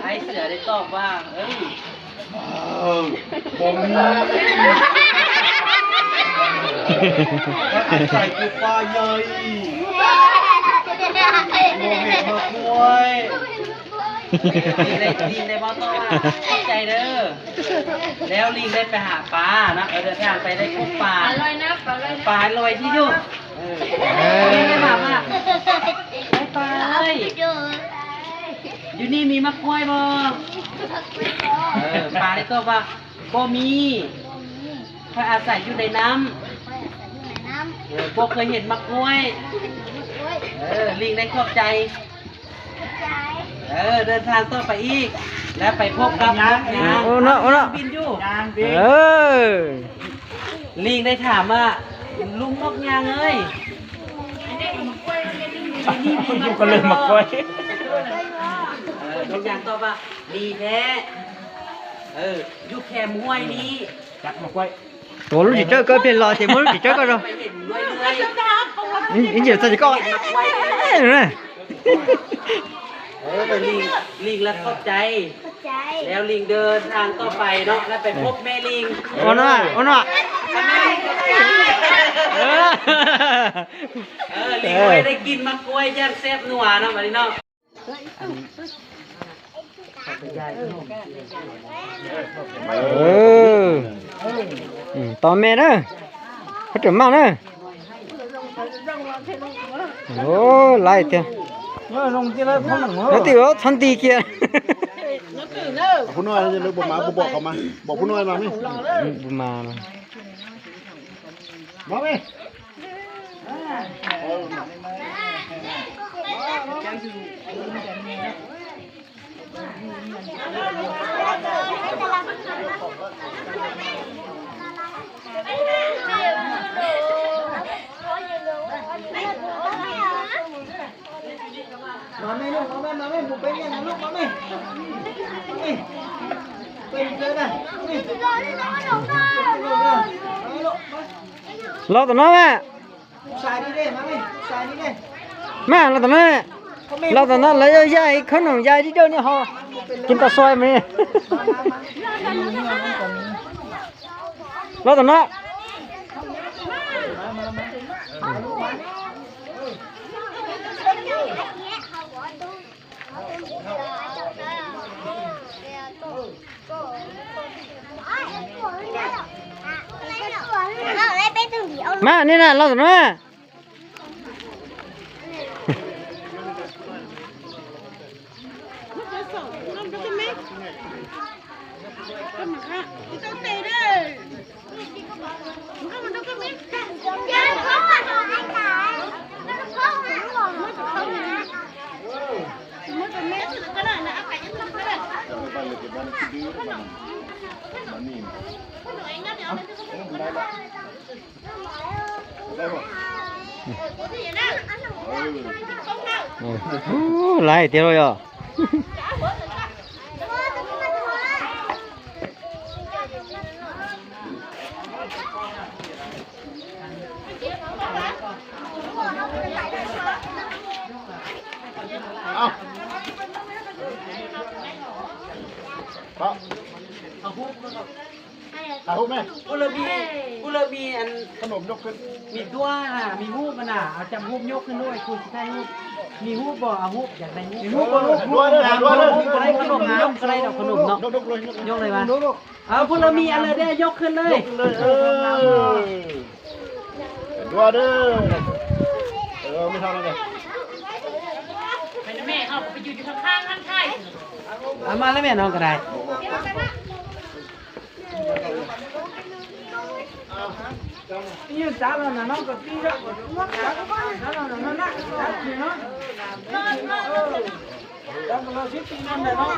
ไอเสือได้ตอบว่าเอ้ยผมใส่กูปลาใหญ่โมเห็นมาคุยลิงได้บอลโต้เข้าใจเด้อแล้วลิงได้ไปหาปลานะเดินทางไปได้พบปลาลอยนะปลาลอยที่อยู่ลิงได้ถามว่าปลาเลยอยู่นี่มีมะกล้วยบ่ปลาได้ตอบว่าบ่มีเพราะอาศัยอยู่ในน้ำพวกเคยเห็นมะกล้วยลิงได้ขอบใจเดินทางต่อไปอีกแล้วไปพบกับนกยางบินอยู่ลิงได้ถามว่าลุงนกยางเอ้ยอยู่กันเลยมากล้วยนกยางตอบว่าดีแท้อยู่แคมห้วยนี้จัดมากล้วย我录起这个片了，节目录起这个了。你姐自己搞。ลิงแล้วเข้าใจแล้วลิงเดินทางต่อไปเนาะแล้วไปพบแม่ลิงโอ้น่ะลิงไม่ได้กินมะกล้วยย่างแซ่บนัวเนาะวันนี้เนาะต่อแม่เด้อเขาจะมั่งเด้อโอ้ไล่เถอะแล้วตีว่าทันตีเกียร์ผู้น้อยจะเลยบอกมาบอกเขามาบอกผู้น้อยมาไหมมาไหมมาไหมลูกมาไหมบุกไปเนี่ยนะลูกมาไหมเป็นเจอนะรอตัวน้อยแม่ชายนี่เด้มาไหมชายนี่เด้แม่รอตัวน้อยรอตัวน้อยแล้วยายขนมยายที่เดียวนี่ฮะกินตะซอยมั้ยรอตัวน้อยมานี่นะรอตัวน้อยไล่เดี๋ยวเลยอ่ะเอาแม่กุลบีอันขนมยกขึ้นมีตัวน่ะมีฮูบมันน่ะเอาจำฮูบยกขึ้นด้วยคุณสิได้ฮูบมีฮูบบ่เอาฮูบอยากได้ฮูบมีฮูบบ่ลูกด้วยอะไรขนมยกอะไรดอกขนมเนาะยกเลยมาเอากุลบีอะไรได้ยกขึ้นเลยด้วยเด้อไม่เท่านั้นเลยแม่เอาไปอยู่ข้างๆข้างใครเอามาแล้วแม่น้องก็ได้นี่จ้าเราหน้าก็ตีแล้วจ้าเราหน้าจ้าเนี่ยเนาะจ้าเราสิตีนั่นเลยเนาะ